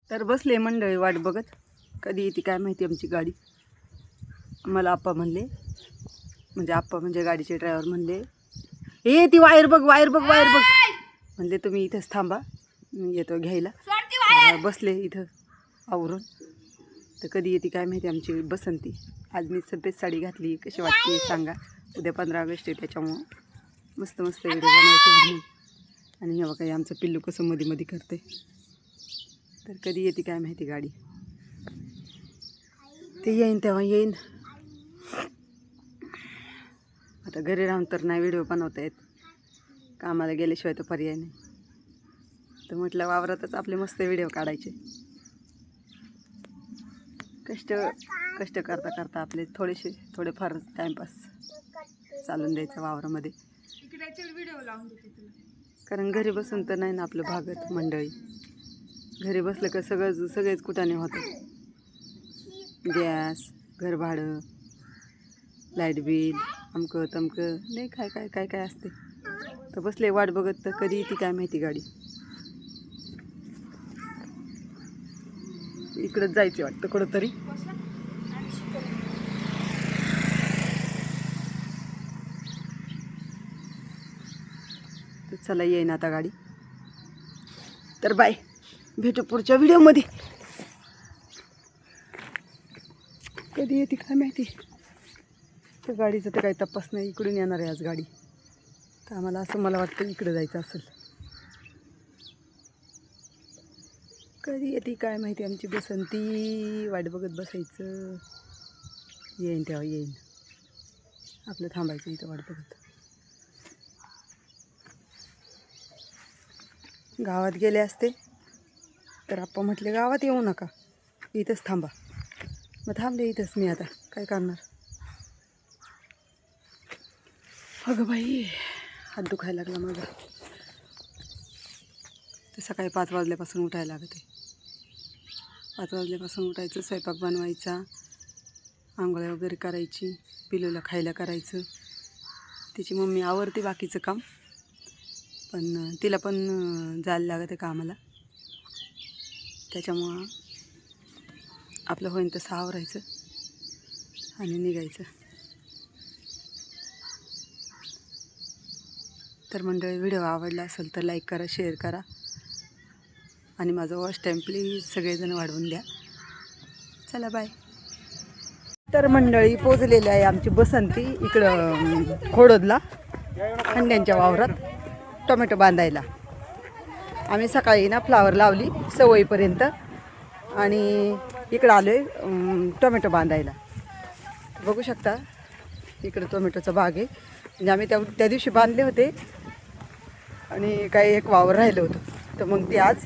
तर बसले मंडळी वाट बघत, कधी येते काय माहिती आमची गाडी. मला आप्पा म्हणले, म्हणजे आप्पा म्हणजे गाडीचे ड्रायव्हर म्हणले, हे ती वायर बघ वायर बघ वायर बघ. म्हणले तुम्ही इथंच थांबा, मी येतो घ्यायला. बसले इथं आवरून. तर कधी येते काय माहिती आमची बसंती. आज मी सफेद साडी घातली, कशी वाटते सांगा. उद्या 15 ऑगस्ट आहे, त्याच्यामुळं मस्त मस्त व्हिडिओ बनवायचे म्हणून. आणि हे बघा आमचं पिल्लू कसं मध्ये मध्ये करते. तर कधी येते काय माहिती गाडी. ते येईन तेव्हा येईन. आता घरी राहून तर नाही व्हिडिओ बनवता येत, कामाला गेल्याशिवाय तर पर्याय नाही. तर म्हटलं वावरातच आपले मस्त व्हिडिओ काढायचे. कष्ट करता करता आपले थोडेफार टाईमपास चालून द्यायचं वावरामध्ये. कारण घरी बसून तर नाही ना आपलं भागत मंडळी. घरी बसलं का सगळेच कुठाने होतं. गॅस, घर भाडं, लाईट बिल, अमकं तमकं नाही काय काय काय काय असते. तर बसले वाट बघत, तर कधी येते काय माहिती गाडी. इकडंच जायचं वाटतं कुठंतरी. तर चला येईन आता गाडी. तर बाय, भेटू पुढच्या व्हिडिओमध्ये. कधी येते काय माहिती. तर गाडीचं तर काही तपास नाही. इकडून येणार आहे आज गाडी. तर आम्हाला असं मला वाटतं इकडं जायचं असेल. कधी येते काय माहिती आमची बसंती. वाट बघत बसायचं. येईन तेव्हा येईन. आपलं थांबायचं इथं वाट बघत. गावात गेले असते तर आप्पा म्हटले गावात येऊ नका, इथंच थांबा. मग थांबले इथंच मी. आता काय करणार. अगं बाई, हात दुखायला लागला माझा. तर सकाळी 5 वाजल्यापासून उठायला लागते. 5 वाजल्यापासून उठायचं, स्वयंपाक बनवायचा, आंघोळ्या वगैरे करायची, पिलूला खायला करायचं. तिची मम्मी आवरते बाकीचं काम, पण तिला पण जायला लागते कामाला. त्याच्यामुळं आपलं होईन तसं आवरायचं आणि निघायचं. तर मंडळी व्हिडिओ आवडला असेल तर लाईक करा, शेअर करा आणि माझं वॉच टाईम प्लीज सगळेजण वाढवून द्या. चला बाय. तर मंडळी पोचलेली आहे आमची बसंती इकडं खोडदला, खंड्यांच्या वावरात टोमॅटो बांधायला. आम्ही सकाळी ना फ्लावर लावली सवयीपर्यंत आणि इकडं आलो आहे टोमॅटो बांधायला. बघू शकता इकडं टोमॅटोचा बाग आहे. म्हणजे आम्ही त्या दिवशी बांधले होते आणि काही एक वावर राहिलं होतं, तर मग ते आज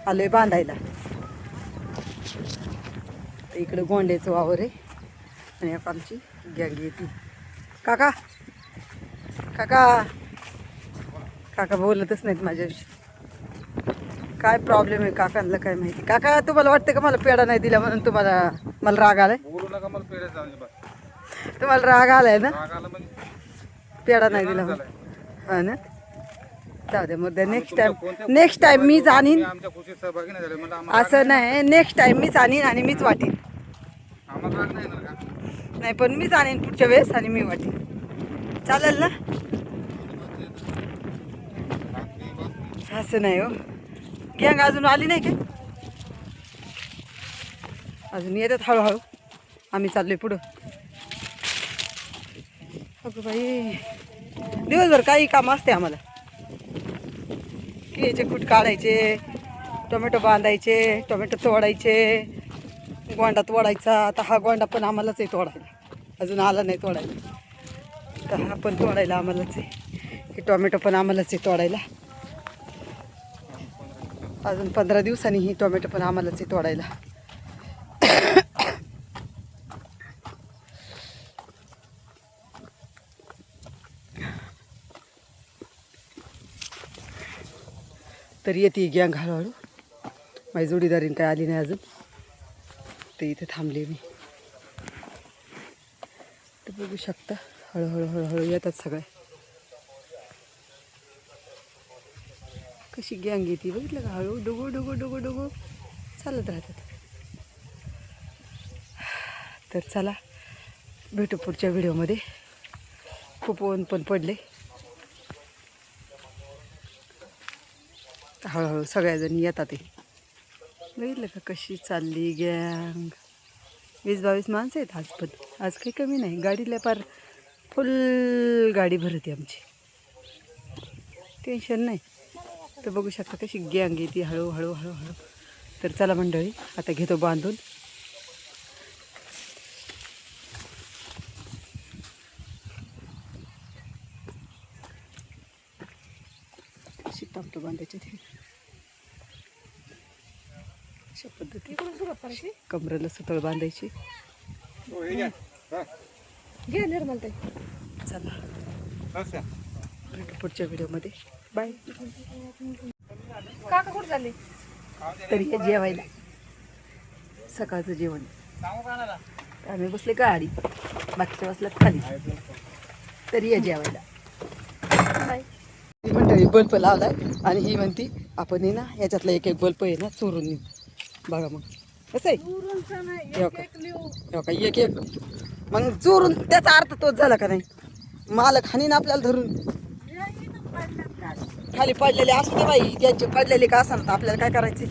आलो आहे बांधायला. इकडं गोंड्याचं वावर आहे आणि आता आमची गँग येते. काका काका काका बोलतच नाहीत माझ्याशी. काय प्रॉब्लेम आहे काकांना काय माहिती. काका तुम्हाला वाटतं का मला पेढा नाही दिला म्हणून मला राग आलाय. तुम्हाला राग आलाय ना, पेढा नाही दिला म्हणून. हा ना, जाऊ दे मुद्दा. नेक्स्ट टाइम मीच आणीन. असं नाही, नेक्स्ट टाइम मीच आणीन आणि मीच वाटीन. नाही पण मीच आणीन पुढच्या वेळेस आणि मी वाटीन. चालेल ना. असं नाही हो. गँग अजून आली नाही का. अजून येतात हळूहळू. आम्ही चाललोय पुढं. अगं बाई, दिवसभर काही काम असते आम्हाला. केळीचे कूट काढायचे, टोमॅटो बांधायचे, टोमॅटो तोडायचे, गोंडा तोडायचा. आता हा गोंडा पण आम्हालाच आहे तोडायला. अजून आला नाही तोडायला, तर हा पण तोडायला आम्हालाच आहे. हे टोमॅटो पण आम्हालाच आहे तोडायला. अजून 15 दिवसांनी ही टोमॅटो पण आम्हालाच आहे तोडायला. तर येते गँग हळूहळू. माझी जोडीदारीने काय आली नाही अजून, तर इथे थांबले मी. तर बघू शकता हळूहळू हळूहळू येतात सगळे. कशी गँग येते बघितलं का, हळू डुगू डुगू डुगू डुगू चालत राहतात. तर चला भेटू पुढच्या व्हिडिओमध्ये. खूप ऊन पण पडले. हळूहळू सगळ्याजणी येतात. ते बघितलं का कशी चालली गँग. 20-22 माणसं आहेत आज. पण आज काही कमी नाही. गाडीला पार फुल गाडी भरते आमची. टेन्शन नाही. तर बघू शकता कशी गँग येते हळूहळू हळूहळू. तर चला मंडळी आता घेतो बांधून. अशी टापटं बांधायची ते अशा पद्धती. कमरेला सुतळ बांधायची. चला भेटू पुढच्या व्हिडिओमध्ये. बाय. काका कुठं चालले? तरी हे जेवायला सकाळचं जेवण. आम्ही बसले गाडी, बाकीच्या बसल्यात खाली. तरी हे जेवायला. ही मंडळी बल्ब लावलाय आणि ही म्हणती आपण ना याच्यातला एक एक बल्ब आहे ना चोरून नेऊ. बघा मग कसं आहे. एक एक मग चोरून त्याचा अर्थ तोच झाला का नाही. मालक हानी ना आपल्याला धरून. खाली पडलेले असू दे बाई, त्यांचे पडलेले का असं आपल्याला काय करायचे.